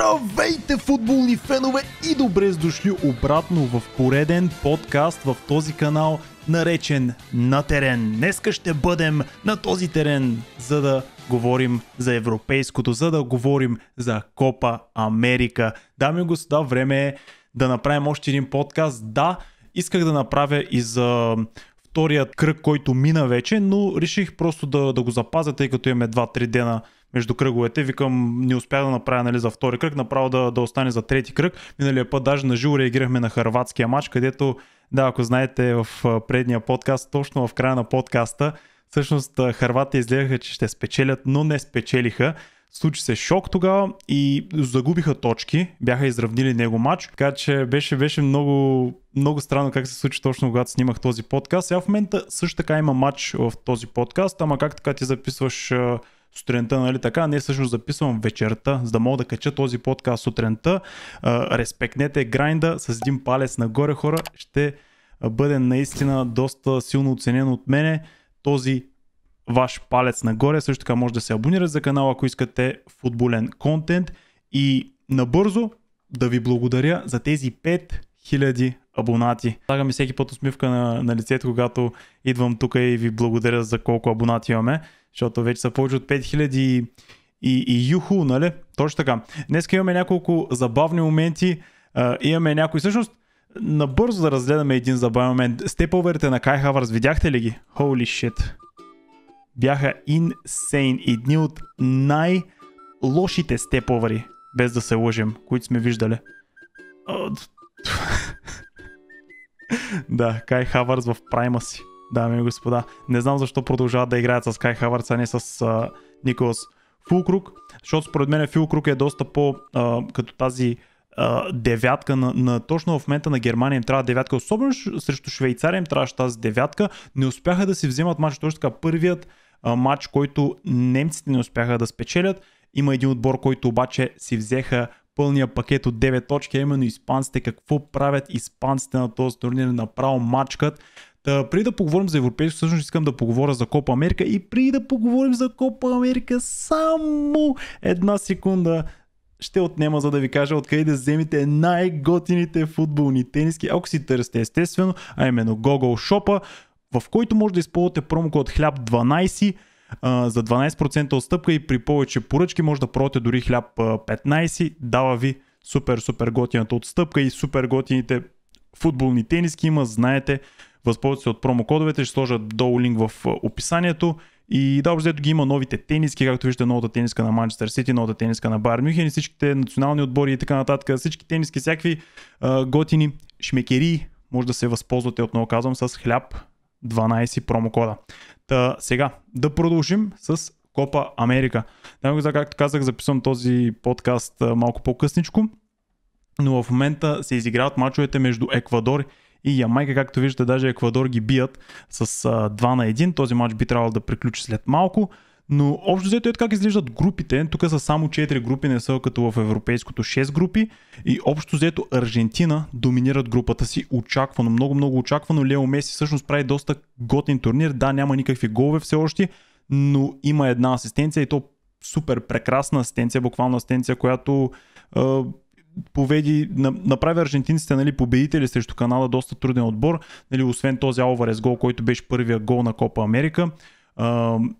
Здравейте, футболни фенове, и добре дошли обратно в пореден подкаст в този канал, наречен На терен. Днеска ще бъдем на този терен, за да говорим за европейското, за да говорим за Копа Америка. Дами и господа, време е да направим още един подкаст. Да, исках да направя и за вторият кръг, който мина вече, но реших просто да го запазя, тъй като имаме 2-3 дена между кръговете. Викам, не успях да направя за втори кръг, направо да остане за трети кръг. Миналия път даже наживо реагирахме на хърватския матч, където, да, ако знаете, в предния подкаст, точно в края на подкаста, всъщност Хърватите изгледаха, че ще спечелят, но не спечелиха. Случи се шок тогава и загубиха точки, бяха изравнили него матч, така че беше много странно как се случи точно когато снимах този подкаст. Сега в момента също така има матч в този подкаст, ама как така ти записваш сутринта, нали така? Не, всъщност записвам вечерта, за да мога да кача този подкаст сутринта. Респектнете грайнда с един палец нагоре, хора. Ще бъде наистина доста силно оценен от мене този ваш палец нагоре. Също така може да се абонирате за канала, ако искате футболен контент. И набързо да ви благодаря за тези 5000 абонати. Слага ми всеки път усмивка на лицето, когато идвам тук и ви благодаря за колко абонати имаме, защото вече са повече от 5000 и юху, нали? Точно така. Днес имаме няколко забавни моменти, имаме някои, всъщност набързо да разгледаме един забавен момент. Степоверите на Кай Хавърс, видяхте ли ги? Holy shit! Бяха insane. Едни от най-лошите степовери, без да се лъжем, които сме виждали. Да, Кай Хавърс в прайма си, дами и господа. Не знам защо продължават да играят с Кай Хавърс, а не с Николас Фулкрук, защото според мен Фулкрук е доста по като тази девятка на точно в момента на Германия им трябва девятка, особено срещу Швейцария им трябваше тази девятка. Не успяха да си вземат матч, точно така първият матч, който немците не успяха да спечелят. Има един отбор, който обаче си взеха пълния пакет от 9 точки, а именно испанците. Какво правят испанците на този турнир? Направо мачкат. Преди да поговорим за европейско, всъщност искам да поговоря за Копа Америка, и преди да поговорим за Копа Америка, само една секунда ще отнема, за да ви кажа откъде да вземете най-готините футболни тениски, ако си търсите естествено, а именно Google Shop, в който може да използвате промокод HLAP12 за 12% отстъпка, и при повече поръчки може да пробвате дори HLAP15, дава ви супер готината отстъпка и супер готините футболни тениски има, знаете, възползвате се от промокодовете, ще сложа долу линк в описанието. И да, взето ги има новите тениски, както виждате, новата тениска на Манчестър Сити, новата тениска на Байер Мюнхен и всичките национални отбори и така нататък. Всички тениски, всякакви готини шмекери, може да се възползвате, отново казвам, с HLAP12 промокода. Сега да продължим с Копа Америка. Както казах, записвам този подкаст малко по-късничко, но в момента се изиграват мачовете между Еквадор и Ямайка. Както виждате, даже Еквадор ги бият с 2-1. Този матч би трябвало да приключи след малко, но общо взето е как изглеждат групите. Тук са само 4 групи, не са като в европейското 6 групи, и общо взето Аржентина доминират групата си очаквано, много очаквано. Лео Меси всъщност прави доста готин турнир. Да, няма никакви голове все още, но има една асистенция, и то супер прекрасна асистенция, буквално асистенция, която направи аржентинците, нали, победители срещу Канада, доста труден отбор, нали, освен този Алварес гол, който беше първия гол на Копа Америка.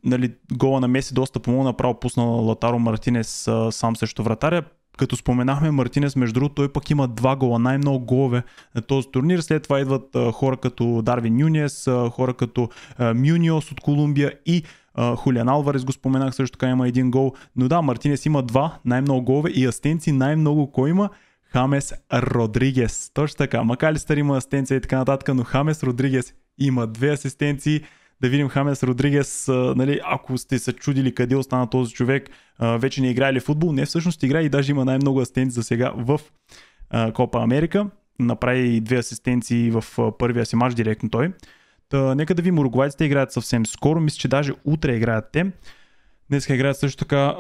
Нали, гола на Меси доста помогна, направо пусна Латаро Мартинес сам срещу вратаря. Като споменахме Мартинес, между другото, той пък има 2 гола, най-много голове на този турнир. След това идват хора като Дарвин Нюнес, хора като Мюниос от Колумбия и Хулиан Алварес го споменах, също така има 1 гол. Но да, Мартинес има 2, най-много голове, и асистенции най-много кой има? Хамес Родригес. Точно така, Макалистър има асистенция и така нататък, но Хамес Родригес има 2 асистенции. Да видим Хамес Родригес, нали, ако сте се чудили къде остана този човек, вече не играе ли футбол? Не, всъщност играе и даже има най-много асистенции за сега в Копа Америка. Направи 2 асистенции в първия си матч директно той. Нека да видим, уругвайците играят съвсем скоро, мисля, че даже утре играят те. Днеска играят също така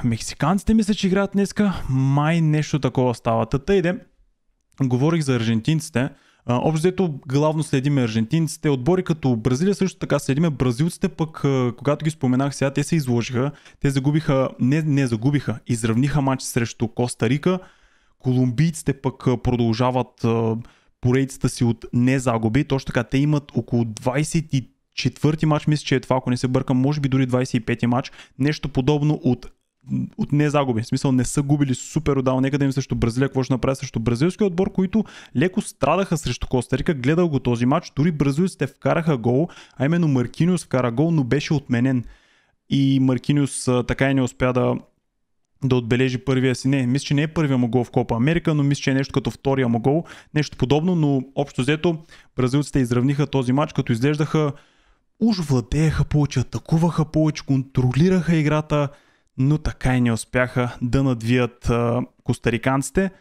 мексиканците, мисля, че играят днеска. Май нещо такова става. Говорих за аржентинците. Общо взето главно следиме аржентинците, отбори като Бразилия също така следиме бразилците, пък когато ги споменах сега, те се изложиха, те загубиха, не загубиха, изравниха матч срещу Коста Рика, колумбийците пък продължават поредицата си от незагуби, точно така те имат около 24-ти матч, мисля, че е това, ако не се бъркам, може би дори 25-ти матч, нещо подобно от незагуби. В смисъл не са губили супер отдавна. Нека да им срещу Бразилия, какво ще направят срещу бразилския отбор, които леко страдаха срещу Коста Рика. Гледал го този матч, дори бразилците вкараха гол, а именно Маркиниус вкара гол, но беше отменен. И Маркиниус така и не успя да отбележи първия си. Не, мисля, че не е първия му гол в Копа Америка, но мисля, че е нещо като втория му гол. Нещо подобно, но общо взето бразилците изравниха този матч, като изглеждаха уж владееха повече, атакуваха повече, контролираха играта, но така и не успяха да надвият костариканците.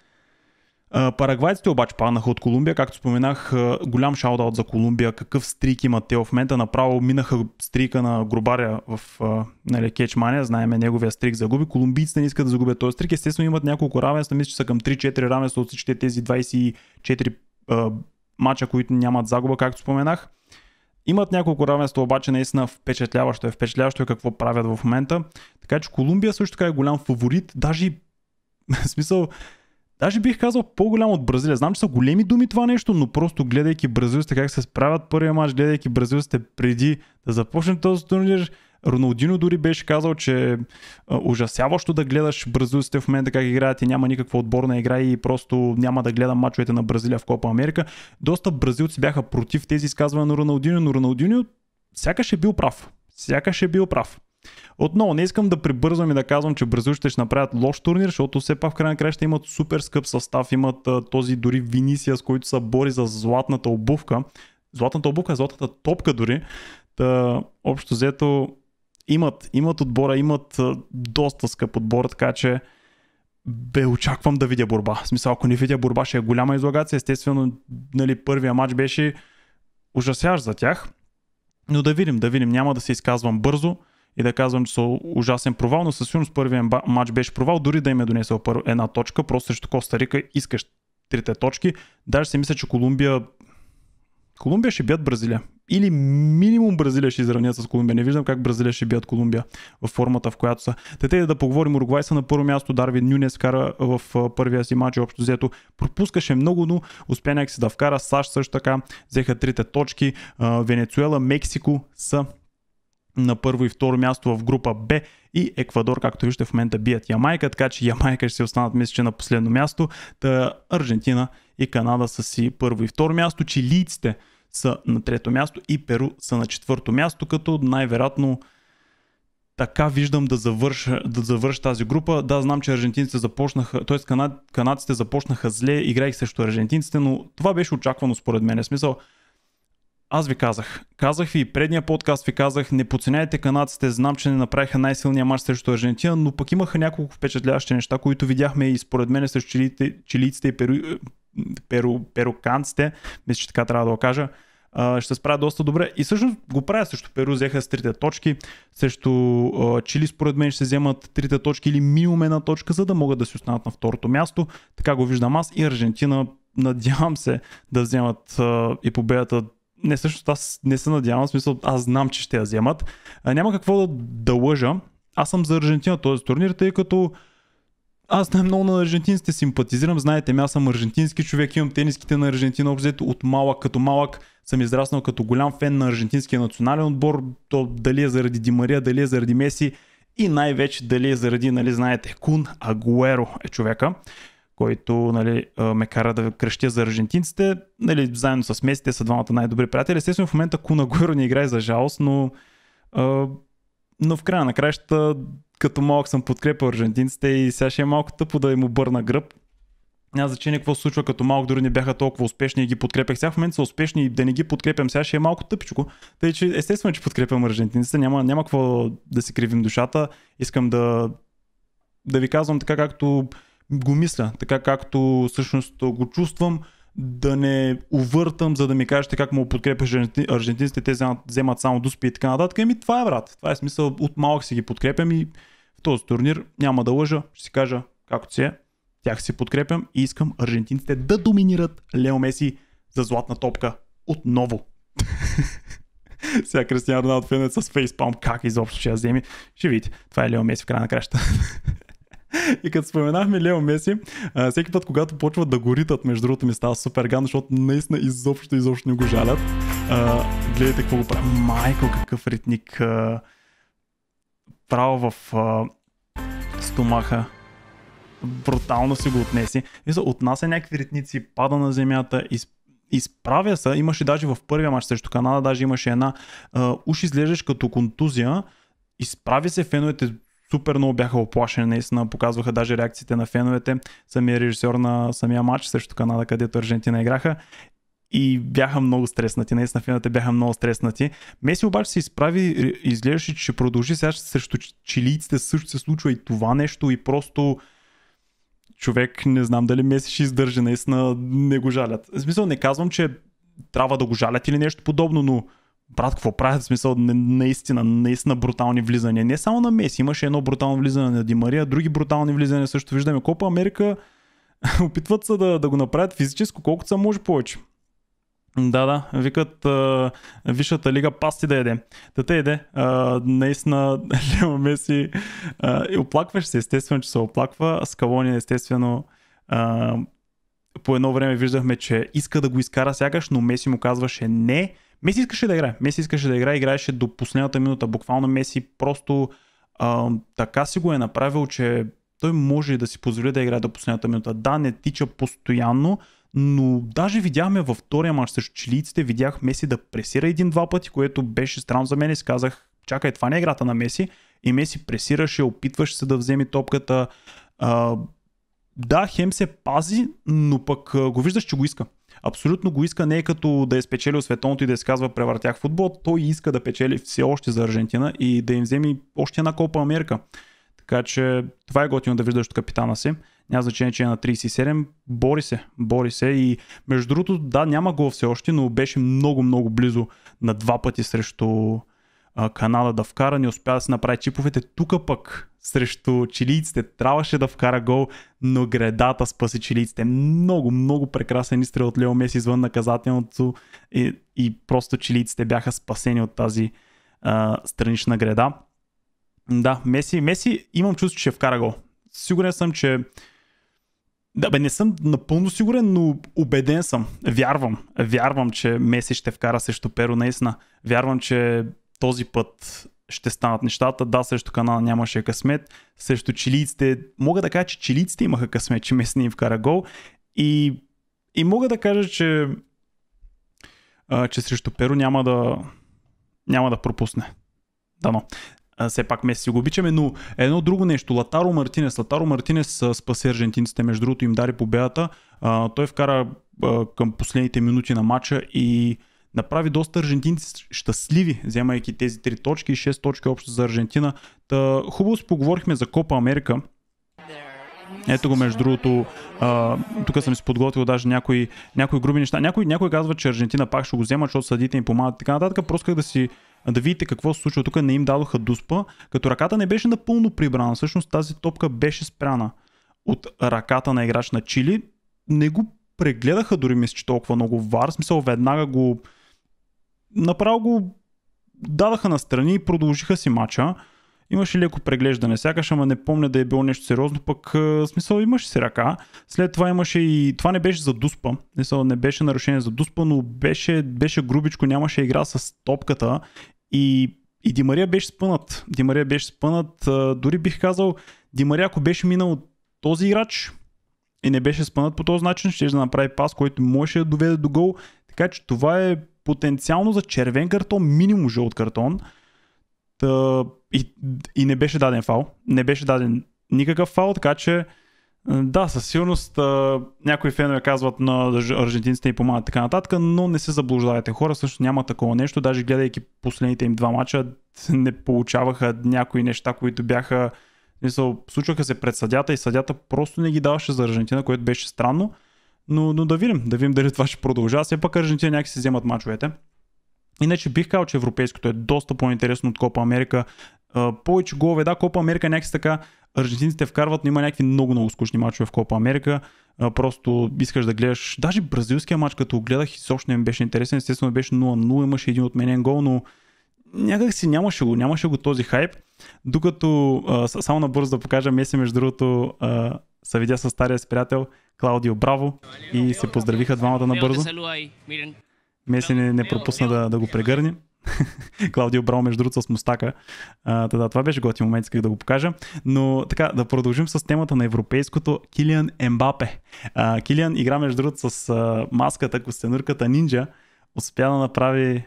Парагвайците обаче паднаха от Колумбия, както споменах, голям шаутаут за Колумбия, какъв стрик имат те в момента, направо минаха стрика на Грубаря в Кетчмания, знаеме неговия стрик загуби, колумбийците не искат да загубят този стрик, естествено имат няколко равенства, мисля, че са към 3-4 равенства от всички тези 24 мача, които нямат загуба, както споменах. Имат няколко равенства, обаче наистина впечатляващо е какво правят в момента. Така че Колумбия също така е голям фаворит, даже бих казал по-голям от Бразилия. Знам, че са големи думи това нещо, но просто гледайки бразилците как се справят първия матч, гледайки бразилците преди да започне този турнир, Роналдино дори беше казал, че ужасяващо да гледаш бразилците в момента как играят и няма никаква отборна игра и просто няма да гледам мачовете на Бразилия в Копа Америка. Доста бразилци бяха против тези изказвания на Роналдино, но Роналдино сякаш е бил прав. Отново, не искам да прибързвам и да казвам, че бразилците ще направят лош турнир, защото все пак в крайна края ще имат супер скъп състав, имат този дори Винисиас, който се бори за златната обувка. Златната топка дори. Общо взето имат отбора, имат доста скъп отбор, така че очаквам да видя борба. В смисъл, ако не видя борба, ще е голяма излагация. Естествено, първия матч беше ужасящ за тях. Но да видим. Няма да се изказвам бързо и да казвам, че са ужасен провал, но със сигурност първият матч беше провал, дори да им е донесъл една точка, просто срещу Коста Рика искаш 3 точки. Даже си мисля, че Колумбия ще бият Бразилия. Или минимум Бразилия ще изравнят с Колумбия. Не виждам как Бразилия ще бият Колумбия в формата, в която са. Да поговорим, Уругвай са на първо място, Дарвин Нюнес вкара в първия си матч, общо взето пропускаше много, но успя някакси да вкара. САЩ също така взеха 3 точки. Венецуела, Мексико са на първо и второ място в група Б и Еквадор, както виждате в момента бият Ямайка, така че Ямайка ще се останат мисля, че на последно място. Аржентина и Канада са си първо и второ място, чилийците са на трето място и Перу са на четвърто място, като най-вероятно така виждам да завърша тази група. Да, знам, че аржентинците започнаха, т.е. канадците започнаха зле, играйки срещу аржентинците, но това беше очаквано според мен. В смисъл, аз ви казах ви и предния подкаст ви казах, не подценяйте канадците, знам, че не направиха най-силния мач срещу Аржентина, но пък имаха няколко впечатляващи неща, които видяхме и според мен срещу чилийците и перуканците, мисля, че така трябва да го кажа, ще се справят доста добре и всъщност го правят срещу Перу, взеха с 3 точки, срещу Чили според мен ще се вземат 3 точки или минимум 1 точка, за да могат да си останат на второто място, така го виждам аз и Аржентина, надявам се да вземат и победата. Не, всъщност аз не се надявам, в смисъл аз знам, че ще я вземат. Няма какво да лъжа. Аз съм за Аржентина този турнир, тъй като аз най-много на аржентинците симпатизирам. Знаете, аз съм аржентински човек, имам тениските на Аржентина, обзето от малък като малък съм израснал като голям фен на аржентинския национален отбор. То дали е заради Ди Мария, дали е заради Меси и най-вече дали е заради, знаете, Кун Агуеро е човека, който ме кара да крещя за аржентинците. Заедно с Меси, те са двамата най-добри приятели. Естествено в момента Кун Агуеро не играе за жалост, но в края на краищата като малък съм подкрепил аржентинците и сега ще е малко тъпо да им обърна гръб. Няма значение какво се случва, като малък дори не бяха толкова успешни и ги подкрепях. Сега в момента са успешни и да не ги подкрепям сега ще е малко тъпичко. Тъй че естествено, че подкрепям аржентинците, няма какво да си кривим душата. Искам да ви казвам така както го мисля, така както всъщност го чувствам, да не увъртам, за да ми кажете как му подкрепяш аржентинците, те вземат само дуспи и така нататък. Това е, брат. Това е смисъл, от малък си ги подкрепям и в този турнир няма да лъжа, ще си кажа както си е. Тях си подкрепям и искам аржентинците да доминират. Лео Меси за златна топка отново. Сега Кристиано Роналдо фенове с фейспалм, как изобщо ще я вземи. Ще видите, това е Лео Меси в края на краща. И като споменахме Лео Меси, всеки път, когато почват да го ритат, между другото ми става супер гадно, защото наистина изобщо не го жалят. Гледайте какво го прави. Майко, какъв ритник. Право в стомаха. Брутално си го отнеси. Отнася някакви ритници, пада на земята, изправя се. Имаше даже в първия мач срещу Канада, даже имаше една уж изглеждаш като контузия. Изправи се, феновете супер много бяха оплашени, наистина показваха даже реакциите на феновете. Самия режисьор на самия матч срещу Канада, където Аржентина играха. И бяха много стреснати, наистина феновете бяха много стреснати. Меси обаче се изправи, изглеждаше, че ще продължи. Сега срещу чилийците също се случва и това нещо и просто човек, не знам дали Меси ще издържи, наистина не го жалят. В смисъл не казвам, че трябва да го жалят или нещо подобно, но брат, какво правят? В смисъл наистина брутални влизания. Не само на Меси, имаше едно брутално влизане на Ди Мария, други брутални влизания също виждаме. Копа Америка опитват се да го направят физическо, колкото се може повече. Да, викат Висшата лига пасти да яде. Тата яде. Наистина Лео Меси оплакваше се, естествено, че се оплаква. Скалони естествено по едно време виждахме, че иска да го изкара сякаш, но Меси му казваше не. Меси искаше да играе, играеше до последната минута. Буквално Меси просто така си го е направил, че той може да си позволи да играе до последната минута. Да, не тича постоянно, но даже видяхме във втория мач срещу чилийците, видях Меси да пресира един-два пъти, което беше странно за мен и си казах, чакай, това не е играта на Меси. И Меси пресираше, опитваше се да вземе топката. Да, хем се пази, но пък го виждаш, че го иска. Абсолютно го иска, не е като да е спечелил световното и да се казва превъртях футбол. Той иска да печели все още за Аржентина и да им вземе още една Копа Америка. Така че това е готино да виждаш от капитана си. Няма значение, че е на 37. Бори се и между другото, да, няма гол все още, но беше много близо на два пъти срещу Канада да вкара. Не успя да се направи чиповете. Тук пък срещу чилийците трябваше да вкара гол, но гредата спаси чилийците. Много прекрасен изстрел от Лео Меси извън наказателното и просто чилийците бяха спасени от тази странична греда. Да, Меси имам чувство, че ще вкара гол. Сигурен съм, че не съм напълно сигурен, но убеден съм. Вярвам, че Меси ще вкара срещу Перу наистина. Вярвам, че този път ще станат нещата. Да, срещу Канада нямаше късмет. Срещу чилийците, мога да кажа, че чилийците имаха късмет, че Меси не им вкара гол. И мога да кажа, че срещу Перу няма да пропусне. Дано. Все пак Меси го обичаме, но едно друго нещо. Латаро Мартинес спаси аржентинците, между другото им дари победата. Той вкара към последните минути на матча и направи доста аржентинци щастливи, вземайки тези 3 точки и 6 точки общо за Аржентина. Хубаво си поговорихме за Копа Америка. Ето го, между другото, тук съм си подготвил даже някои груби неща. Някой казва, че Аржентина пак ще го взема, защото съдите им помагат и така нататък. Просто да видите какво се случва. Тук не им дадоха дуспа, като ръката не беше напълно прибрана. Всъщност тази топка беше спряна от ръката на играч на Чили. Не го прегледаха дори мисля, че толкова много вар. В смисъл веднага направо го дадаха настрани и продължиха си мача. Имаше леко преглеждане, сякаш, ама не помня да е било нещо сериозно, пък в смисъл имаше си ръка. След това имаше и... Това не беше за дуспа, не беше нарушение за дуспа, но беше грубичко, нямаше игра с топката и Ди Мария беше спънат. Дори бих казал, Ди Мария, ако беше минал този играч и не беше спънат по този начин, ще да направи пас, който можеше да доведе до гол. Така че това е потенциално за червен картон, минимум жълт картон. И не беше даден фал. Не беше даден никакъв фал, така че да, със сигурност някои фенове казват на аржентинците и помагат така нататък, но не се заблуждавайте хора, също няма такова нещо. Даже гледайки последните им 2 мача, не получаваха някои неща, които бяха... Случваха се пред съдята и съдята просто не ги даваше за Аржентина, което беше странно. Но да видим дали това ще продължава. Все пак Аржентина някакси вземат мачовете. Иначе бих казал, че европейското е доста по-интересно от Копа Америка. Повече голове, да, Копа Америка някакси така, аржентинците вкарват, но има някакви много скучни мачове в Копа Америка. просто искаш да гледаш. Даже бразилския матч, като гледах, изобщо не ми беше интересен. Естествено беше 0-0, имаше един отменен гол, но някак си нямаше го този хайп. Докато, само набързо да покажа, Меси между другото се видя с стария си приятел Клаудио Браво и се поздравиха двамата набързо. Меси не пропусна да го прегърне. Клаудио Браво между другото с мустака. Това беше готин момент, исках да го покажа. Но така, да продължим с темата на европейското. Килиан Ембапе. Килиан игра между другото с маската, костенурката Нинджа. Успя да направи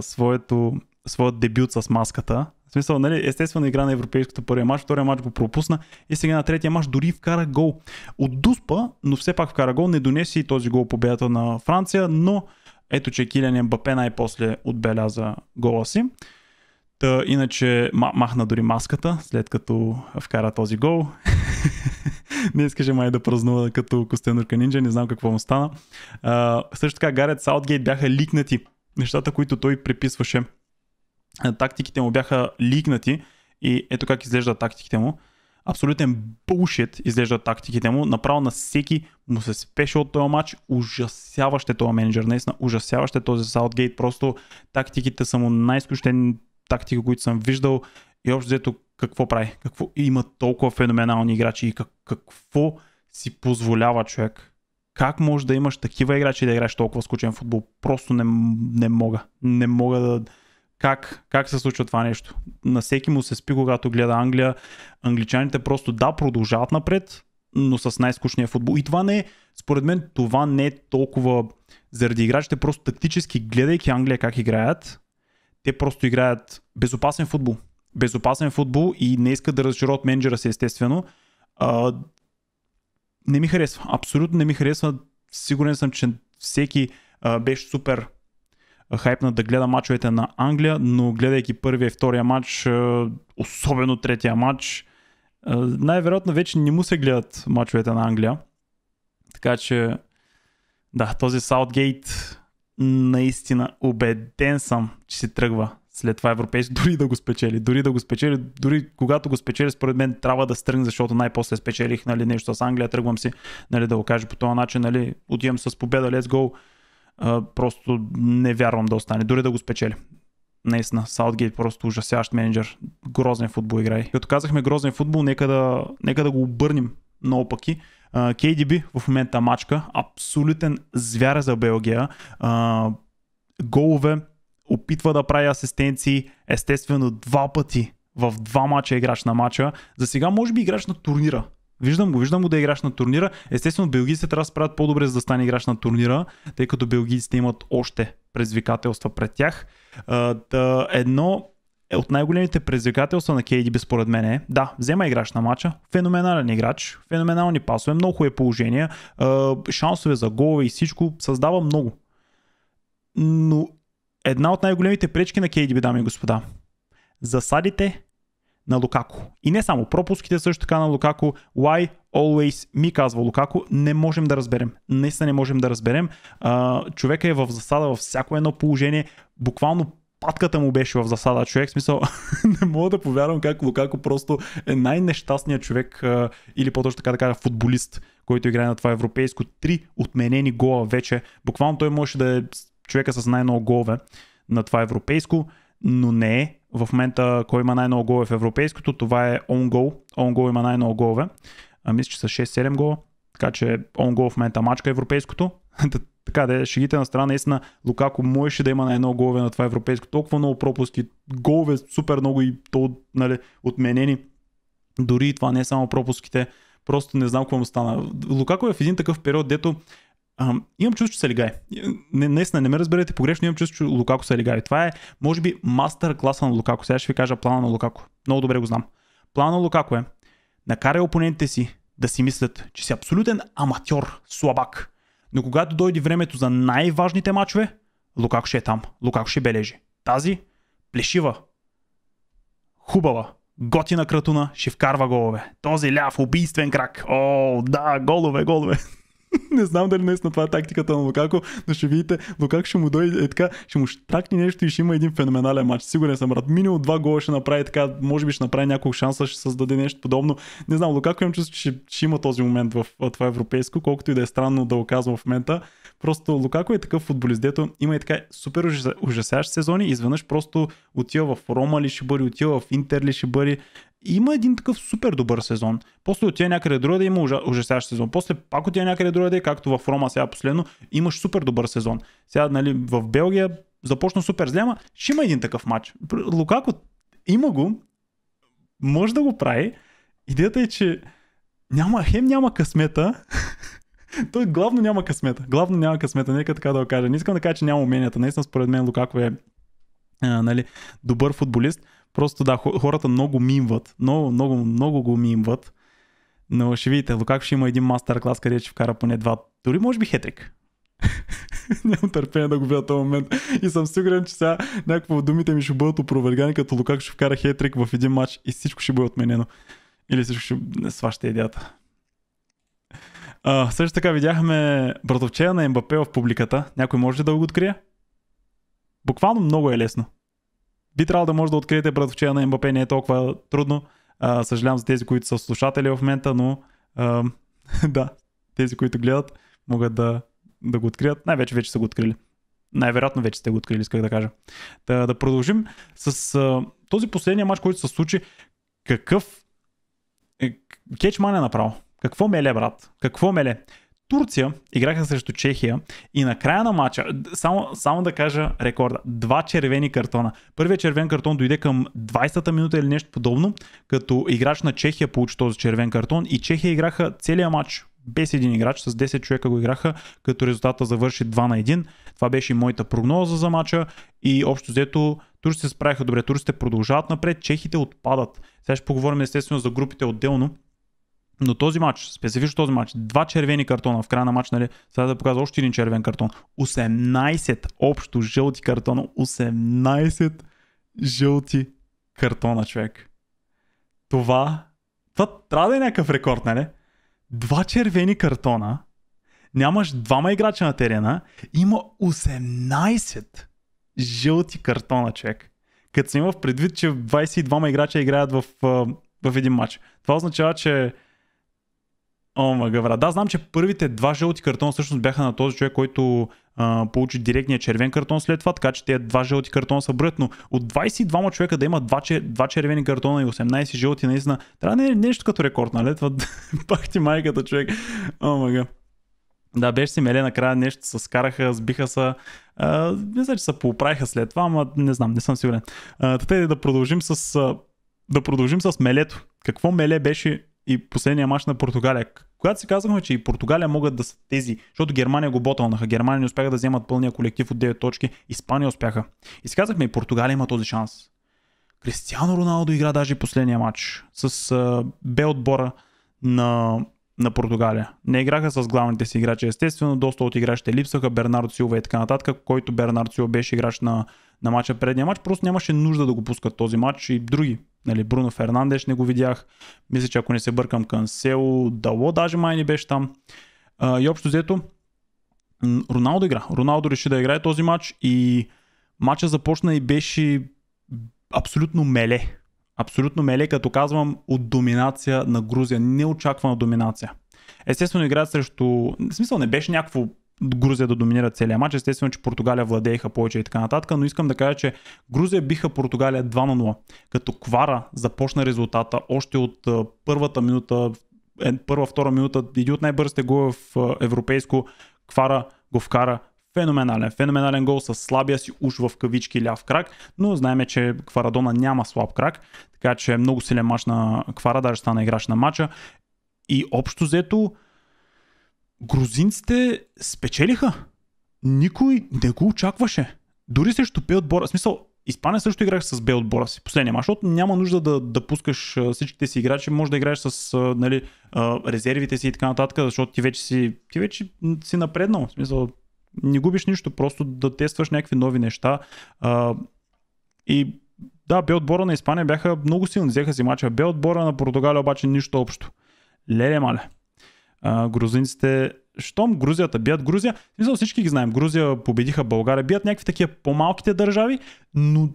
своят дебют с маската. В смисъл, нали, естествено игра на европейското първия матч, втория матч го пропусна и сега на третия матч дори вкара гол. От дуспа, но все пак вкара гол, не донеси и този гол победата на Франция, но ето, че Килиан Ембапе най-после отбеляза гола си. Иначе махна дори маската, след като вкара този гол. Не искаше май да празнува като Костенурка Нинджа, не знам какво му стана. Също така Гарет Саутгейт бяха ликнати нещата, които той приписваше. Тактиките му бяха ликнати и ето как изглеждат тактиките му. Абсолютен булшит изглеждат тактиките му. Направо на всеки му се спеше от този матч. Ужасяващ е този менеджер. Наистина ужасяващ е този Саутгейт. Просто тактиките са му най-изключителни тактики, които съм виждал. И общо взето какво прави? Има толкова феноменални играчи и какво си позволява човек? Как може да имаш такива играчи и да играеш толкова скучен футбол? Просто не мога. Не мога да... Как се случва това нещо? На всеки му се спи, когато гледа Англия. Англичаните просто продължават напред, но с най-скучния футбол. И това не е, според мен, това не е толкова заради играчите, просто тактически, гледайки Англия как играят, те просто играят безопасен футбол. Безопасен футбол и не искат да разочароват менеджера си, естествено. Не ми харесва. Абсолютно не ми харесва. Сигурен съм, че всеки беше супер хайпнат да гледа мачовете на Англия, но гледайки първия и втория матч, особено третия матч, най-вероятно вече не му се гледат мачовете на Англия. Така че, да, този Саутгейт наистина убеден съм, че си тръгва след това европейски, дори да го спечели, дори когато го спечели, според мен трябва да стръгне, защото най-после спечелих, нали, нещо с Англия, тръгвам си, нали, да го кажа по този начин, нали, отивам с победа, let's go. Просто не вярвам да остане, дори да го спечели. Наистина, Саутгейт просто ужасяващ менеджер. Грозен футбол играе. Като казахме грозен футбол, нека да го обърнем наопаки. KDB в момента мачка. Абсолютен звяр за Белгия. Голове, опитва да прави асистенции. Естествено, 2 пъти в 2 мача играч на мача. За сега може би играч на турнира. Виждам го да е играч на турнира. Естествено, белгийците трябва да се правят по-добре, за да стане играч на турнира, тъй като белгийците имат още предизвикателства пред тях. Едно от най-големите предизвикателства на KDB според мен е, да, взема играч на матча, феноменален играч, феноменални пасове, много хубави положения, шансове за голове и всичко, създава много. Но една от най-големите пречки на KDB, дами и господа, засадите на Лукако. И не само пропуските, също така на Лукако. Why always ми казва Лукако. Не можем да разберем. Наистина не можем да разберем. Човека е в засада във всяко едно положение. Буквално патката му беше в засада. Човек, в смисъл, не мога да повярвам как Лукако просто е най-нещастният човек, или по-точно така да кажа футболист, който играе на това европейско. 3 отменени гола вече. Буквално той можеше да е човека с най-много голове на това европейско, но не е. В момента кой има най-много голове в европейското, това е on goal. On goal има най-много голове. Мисля, че са 6-7 гола. Така че on goal в момента мачка европейското. Така да е, шегите на страна, наистина Лукако можеше да има най-много голове на това европейско. Толкова много пропуски, голове супер много и то, нали, отменени. Дори и това не е само пропуските. Просто не знам какво му стана. Лукако е в един такъв период, дето имам чувство, че се лигае. Наистина, не ме разберете погрешно, имам чувство, че Лукако се лигае. Това е, може би, мастер класа на Лукако. Сега ще ви кажа плана на Лукако. Много добре го знам. Плана на Лукако е, накарай опонентите си да си мислят, че си абсолютен аматьор, слабак. Но когато дойде времето за най-важните мачове, Лукако ще е там. Лукако ще бележи. Тази плешива, хубава, готина кратуна ще вкарва голове. Този ляв убийствен крак. О, да, голове. Не знам дали наистина това е тактиката на Лукако, но ще видите, Лукако ще му дойде така, ще му штракне нещо и ще има един феноменален матч. Сигурен съм, брат. Минимум 2 гола ще направи така, може би ще направи няколко шанса, ще създаде нещо подобно. Не знам, Лукако имам чувство, че ще има този момент в това европейско, колкото и да е странно да го казвам в момента. Просто Лукако е такъв футболист, дето има и така супер ужасяващи сезони, изведнъж просто отива в Рома ли ще бъде, отива в Интер ли ще бъде. Има един такъв супер добър сезон. После отива някъде другаде, има ужасяващ сезон. После пак отива някъде другаде, както в Рома сега последно, имаш супер добър сезон. Сега, нали, в Белгия започна супер зле, ама ще има един такъв матч. Лукако има го, може да го прави. Идеята е, че няма късмета. Той главно няма късмета. Главно няма късмета, нека така да го кажа. Не искам да кажа, че няма уменията. Наистина според мен Лукако е нали, добър футболист. Просто да, хората много мимват. Много го мимват. Но ще видите, Лукако ще има един мастер-клас, където ще вкара поне 2. Дори може би хетрик. Нямам търпение да го видя този момент. И съм сигурен, че сега някакво от думите ми ще бъдат опровергани, като Лукако ще вкара хетрик в един матч и всичко ще бъде отменено. Или всичко ще сваща идеята. Също така видяхме братовчея на Ембапе в публиката. Някой може ли да го открие? Буквално много е лесно. Би трябвало да може да откриете братовчея на Ембапе, не е толкова трудно. Съжалявам за тези, които са слушатели в момента, но да, тези, които гледат, могат да го открият. Най-вече вече са го открили. Най-вероятно вече сте го открили, исках да кажа. Да продължим с този последния матч, който се случи. Какъв кетчман е направо? Какво меле, брат? Какво меле? Турция играха срещу Чехия и на края на матча, само да кажа рекорда, 2 червени картона. Първият червен картон дойде към 20-та минута или нещо подобно, като играч на Чехия получи този червен картон и Чехия играха целия матч без един играч, с 10 човека го играха, като резултата завърши 2-1. Това беше и моята прогноза за матча и общо взето турците се справиха добре, турците продължават напред, чехите отпадат. Сега ще поговорим естествено за групите отделно. Но този матч, специфично този матч, 2 червени картона в края на матч, нали, сега да показва още един червен картон. 18 общо жълти картона. 18 жълти картона, човек. Това трябва да е някакъв рекорд, нали? 2 червени картона, нямаш 2 играча на терена, има 18 жълти картона, човек. Като се има в предвид, че 22 играча играят в един матч. Това означава, че да, знам, че първите 2 жълти картона всъщност бяха на този човек, който получи директния червен картон след това, така че тези 2 жълти картона са броят, но от 22 човека да има 2 червени картона и 18 жълти, наистина, трябва да е нещо като рекорд, нали? Това пак ти майката, човек. Да, беше си меле накрая, нещо се скараха, сбиха се. Не знам, че се поуправиха след това, ама не знам, не съм сигурен. Да продължим с мелето. Какво меле беше и последния мач на Португалия? Когато си казахме, че и Португалия могат да са тези, защото Германия го ботълнаха. Германия не успяха да вземат пълния колектив от 9 точки, Испания успяха. И си казахме, и Португалия има този шанс. Кристиано Роналдо игра даже последния матч с Б отбора на Португалия. Не играха с главните си играчи, естествено, доста от играчите липсаха, Бернардо Силва и така нататък, който Бернардо Силва беше играч на матча предния матч, просто нямаше нужда да го пускат този матч и други. Нали, Бруно Фернандеш не го видях, мисля, че ако не се бъркам, Кансело, Дало даже май не беше там. И общо взето Роналдо игра. Роналдо реши да играе този матч и матча започна и беше абсолютно меле. Абсолютно меле, като казвам, от доминация на Грузия. Неочаквана доминация. Естествено играят срещу... В смисъл не беше някакво Грузия да доминира целия матч. Естествено, че Португалия владееха повече и така нататък, но искам да кажа, че Грузия биха Португалия 2-0. Като Квара започна резултата още от първата минута, първа-втора минута, един от най-бързите голове в европейско, Квара го вкара. Феноменален гол с слабия си уж в кавички ляв крак, но знаем, че Кварадона няма слаб крак, така че е много силен мач на Квара, даже стана играч на матча. И общо взето грузинците спечелиха. Никой не го очакваше. Дори срещу Б отбора, в смисъл, Испания също играх с Б отбора си, последния мач, защото няма нужда да пускаш всичките си играчи, може да играеш с нали, резервите си и така нататък, защото ти вече си напреднал, в смисъл, не губиш нищо, просто да тестваш някакви нови неща. И да, Б отбора на Испания бяха много силни, взеха си мача. Б отбора на Португалия обаче нищо общо. Леле мале. Грузинците щом Грузията бият Грузия, смисъл всички ги знаем, Грузия победиха България, бият някакви такива по-малките държави, но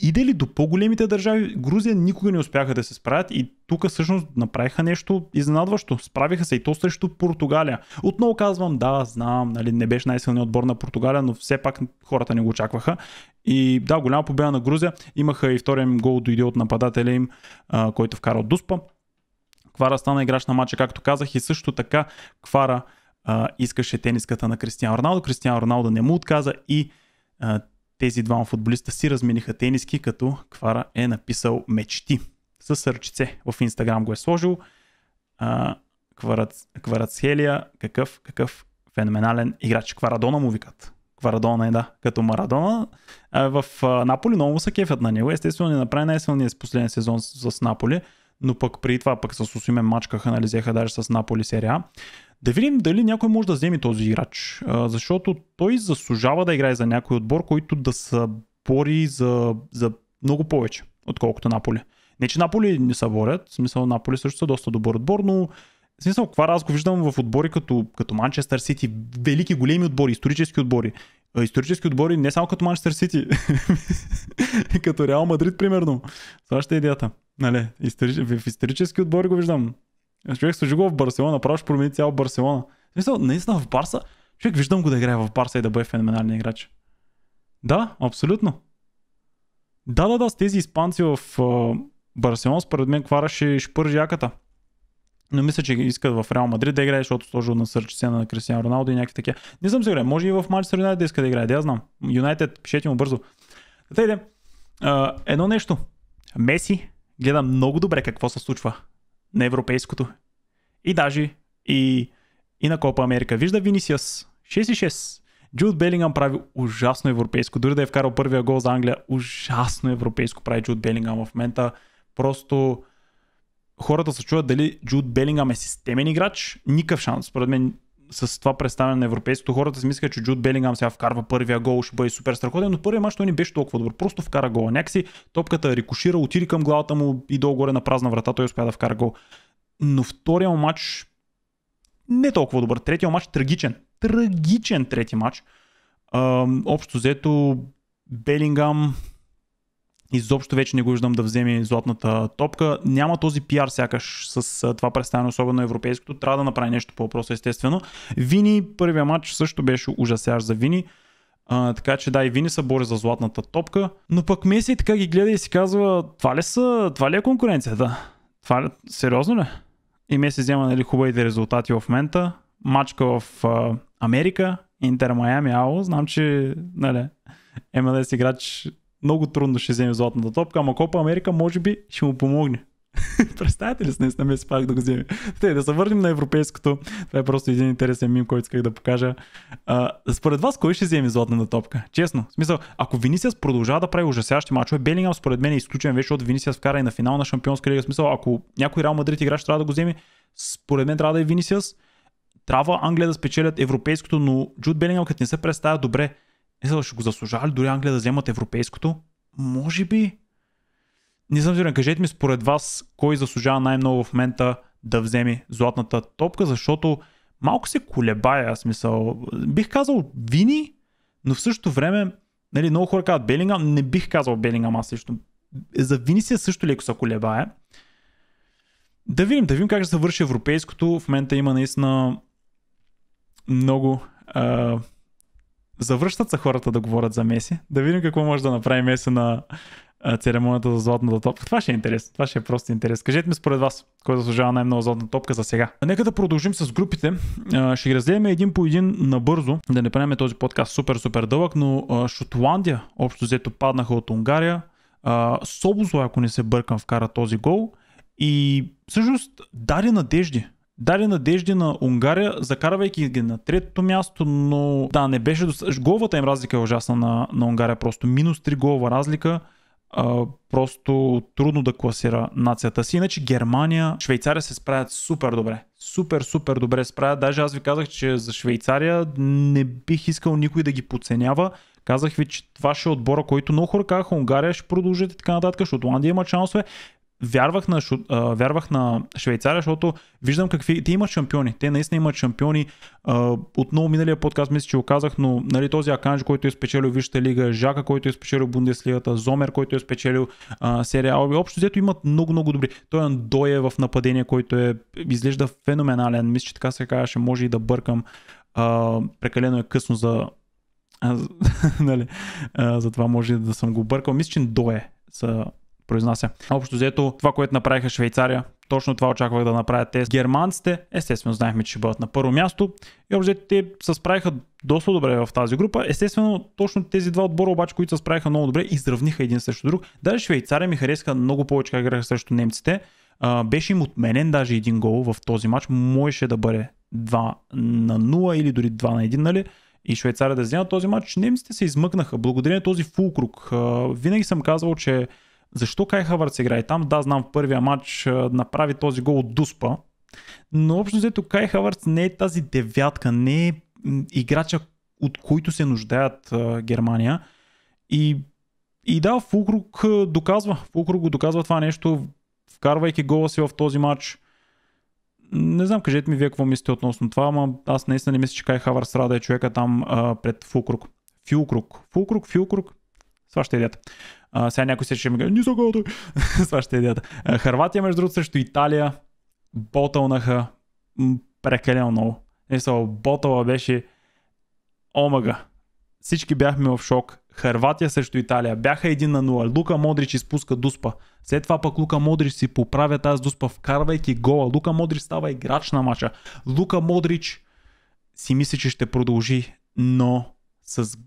иде ли до по-големите държави, Грузия никога не успяха да се справят и тук всъщност направиха нещо изненадващо. Справиха се и то срещу Португалия. Отново казвам, да, знам, нали, не беше най-силният отбор на Португалия, но все пак хората не го очакваха. И да, голяма победа на Грузия. Имаха и втория им гол дойде от нападателя им, който вкара от Дуспа. Квара стана играч на матча, както казах, и също така Квара искаше тениската на Кристиано Роналдо. Кристиано Роналдо не му отказа и тези двама футболиста си размениха тениски, като Квара е написал мечти. С ръчице в Инстаграм го е сложил. Кварацхелия, какъв феноменален играч. Кварадона му викат. Кварадона е, да, като Марадона. В Наполи много са кефят на него. Естествено не направи най-силния с последния сезон с Наполи, но пък преди това пък с Осимен мачкаха, нали, взеха даже с Наполи серия А. Да видим дали някой може да вземе този играч, защото той заслужава да играе за някой отбор, който да се бори за много повече, отколкото Наполи. Не, че Наполи не се борят, в смисъл Наполи също са доста добър отбор, но в смисъл Квара аз го виждам в отбори като Манчестър Сити, велики големи отбори, исторически отбори. Исторически отбори не само като Манчестър Сити, като Реал Мадрид примерно. Това ще е идеята. Нали? В исторически отбори го виждам. Човек служи го в Барселона, направо ще промени цяло Барселона. В смисъл, наистина в Барса, човек виждам го да играе в Барса и да бъде феноменален играч. Да, абсолютно. Да, с тези испанци в Барселона, според мен Квара ще пържи яката. Но мисля, че искат в Реал Мадрид да играе, защото сложил на сърчице на Кристиано Роналдо и някакви такива. Не съм сигурен, може и в Манчестър Юнайтед да иска да играе, да я знам. Юнайтед, пишете му бързо. Едно нещо. Меси гледа много добре какво се случва на европейското. И даже и на Копа Америка. Вижда Винисиус 6-6. Джуд Белингъм прави ужасно европейско. Дори да е вкарал първия гол за Англия, ужасно европейско прави Джуд Белингъм в момента. Просто хората се чуят дали Джуд Белингъм е системен играч. Никакъв шанс. Според мен с това представяне на европейското хората си мислят, че Джуд Белингъм сега вкарва първия гол, ще бъде супер страхотен, но първият мач той не беше толкова добър. Просто вкара гола. Някакси топката рикошира, отиде към главата му и долу-горе на празна врата, той успя да вкара гол. Но втория мач не толкова добър. Третия мач трагичен. Трагичен трети мач. Общо взето Белингъм изобщо вече не го виждам да вземе златната топка. Няма този пиар сякаш с това представяне, особено европейското. Трябва да направи нещо по въпроса, естествено. Вини, първия матч също беше ужасящ за Вини. Така че да, и Вини се бори за златната топка. Но пък Меси така ги гледа и си казва, това ли е конкуренцията? Това ли? Сериозно ли? И Меси взема, нали, хубавите резултати в момента. Мачка в Америка, Интер Майами, знам, че, нали, МЛС играч много трудно ще вземе златната топка, ама Копа Америка може би ще му помогне. Представете ли с наистина Меси пак да го вземе? Да се върнем на европейското. Това е просто един интересен мим, който исках да покажа. Според вас, кой ще вземе златната топка? Честно. В смисъл, ако Винисиус продължава да прави ужасящи мачове, Белингъм според мен е изключен вече от Винисиус вкара и на финал на Шампионска лига. В смисъл, ако някой Реал Мадрид играч трябва да го вземе, според мен трябва да е Винисиус. Трябва Англия да спечелят европейското, но Джуд Белингъм като не се представя добре, ще го заслужава ли дори Англия да вземат европейското? Може би. Не съм сигурен. Кажете ми според вас кой заслужава най-много в момента да вземе златната топка, защото малко се колебая, смисъл. Бих казал Вини, но в същото време, нали, много хора казват Белингъм, не бих казал Белингъм аз също. За Вини си също леко се колебая. Да видим как ще се върши европейското. В момента има наистина много... Завръщат се хората да говорят за Меси. Да видим какво може да направи Меси на церемонията за златната топка. Това ще е интерес. Това ще е просто интерес. Кажете ми според вас, кой заслужава най-много златна топка за сега. Нека да продължим с групите. Ще ги разгледаме един по един набързо. Да не правим този подкаст супер дълъг, но Шотландия общо взето паднаха от Унгария. Собозлай, ако не се бъркам, вкара този гол. И всъщност даде надежди на Унгария, закарвайки ги на третото място, но да, не беше достатъчно. Головата им разлика е ужасна на Унгария, просто минус 3 голова разлика. Просто трудно да класира нацията си. Иначе Германия, Швейцария се справят супер добре. Супер добре справят. Даже аз ви казах, че за Швейцария не бих искал никой да ги подценява. Казах ви, че това ще е отбора, който много хора казаха, Унгария ще продължат и така нататък, Шотландия има шансове. вярвах на Швейцария, защото виждам какви... Те имат шампиони. Те наистина имат шампиони. Отново миналия подкаст мисля, че го казах, но нали, този Аканджи, който е спечелил Висшата лига, Жака, който е спечелил Бундеслигата, Зомер, който е спечелил серия А. Общо взето имат много добри. Той Андой е в нападение, който изглежда феноменален. Мисля, че така се казваше, може и да бъркам. Прекалено е късно за... нали, затова може да съм го бъркал. Мисля, че Ндое са произнася. Общо взето, това, което направиха Швейцария, точно това очаквах да направят те. Германците, естествено, знаехме, че ще бъдат на първо място. И общо те се справиха доста добре в тази група. Естествено, точно тези два отбора, обаче, които се справиха много добре, изравниха един срещу друг. Даже Швейцария ми харесаха много повече как играха срещу немците. Беше им отменен даже един гол в този матч. Можеше да бъде 2-0 или дори 2-1, нали? И Швейцария да вземат този матч. Немците се измъкнаха. Благодарение на този фулкруг. Винаги съм казвал, че защо Кай Хавърц играе там? Да, знам, в първия матч направи този гол от Дуспа, но общо взето Кай Хавърц не е тази девятка, не е играча, от които се нуждаят Германия. И да, Фулкруг го доказва това нещо, вкарвайки гола си в този матч. Не знам, кажете ми вие какво мислите относно това, ама аз наистина не мисля, че Кай Хавърц трябва да е човека там пред Фулкруг. Фулкруг. Това ще е идеята. Сега някой се ще ми каже, не са года. Това ще е идеята. Хърватия, между другото, срещу Италия ботълнаха прекалено много. Ботъла беше омага. Всички бяхме в шок. Хърватия срещу Италия бяха 1-0. Лука Модрич изпуска Дуспа. След това пък Лука Модрич си поправя тази Дуспа, вкарвайки гола. Лука Модрич става играч на мача. Лука Модрич си мисли, че ще продължи, но с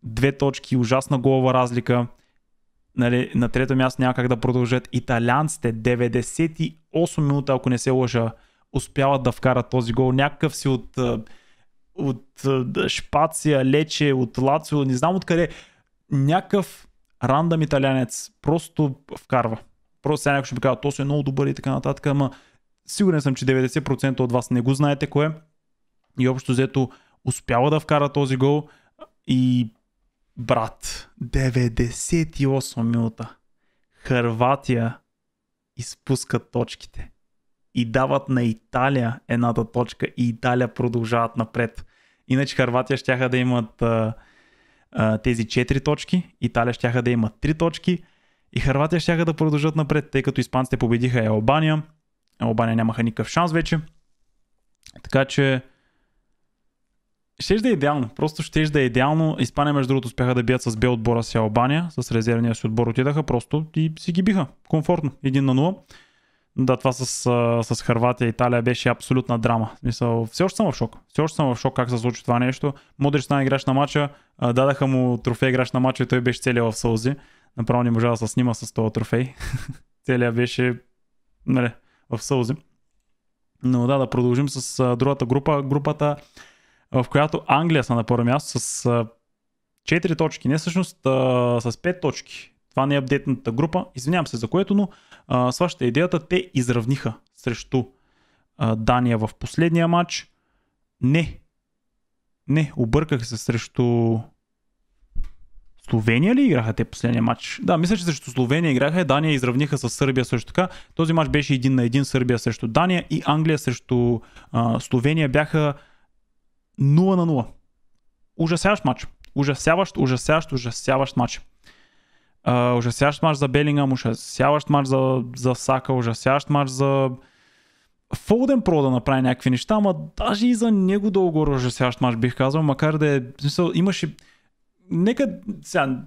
2 точки, ужасна голова разлика. Нали, на трето място няма как да продължат. Италианците 98 минута, ако не се лъжа, успяват да вкарат този гол. Някакъв си от Шпация, Лече, от Лацио, не знам откъде. Някакъв рандъм италянец просто вкарва. Просто сега някой ще би казва, то е много добър и така нататък, ама сигурен съм, че 90% от вас не го знаете кое. И общо взето успява да вкара този гол и брат, 98 минута. Хърватия изпускат точките и дават на Италия едната точка и Италия продължават напред. Иначе Хърватия щяха да имат тези 4 точки, Италия щяха да имат 3 точки и Хърватия щяха да продължат напред, тъй като испанците победиха Албания. Албания нямаха никакъв шанс вече. Така че щеш да е идеално. Просто щеш да е идеално. Испания, между другото, успяха да бият с Б отбора си Албания. С резервния си отбор отидаха просто и си ги биха. Комфортно. 1-0. Да, това с Хърватия и Италия беше абсолютна драма. Мисъл, все още съм в шок. Все още съм в шок как се случи това нещо. Модрич стана играч на матча. Дадаха му трофей играч на матча и той беше целия в сълзи. Направо не можа да се снима с този трофей. Целият беше в сълзи. Но да продължим с другата група. Групата, в която Англия са на първо място с 4 точки, не всъщност с 5 точки. Това не е апдейтната група, извинявам се за което, но с вашата идеята те изравниха срещу Дания в последния матч. Не, обърках се срещу Словения ли играха те последния матч? Да, мисля, че срещу Словения играха, Дания изравниха с Сърбия също така. Този матч беше 1-1 Сърбия срещу Дания и Англия срещу Словения бяха 0-0. Ужасяващ матч. Ужасяващ матч. Ужасяващ матч за Белингъм, ужасяващ матч за Сака, ужасяващ матч за Фолден Про да направи някакви неща, ама даже и за него дълго ужасяващ матч бих казал, макар да е, в смисъл, имаше нека сега,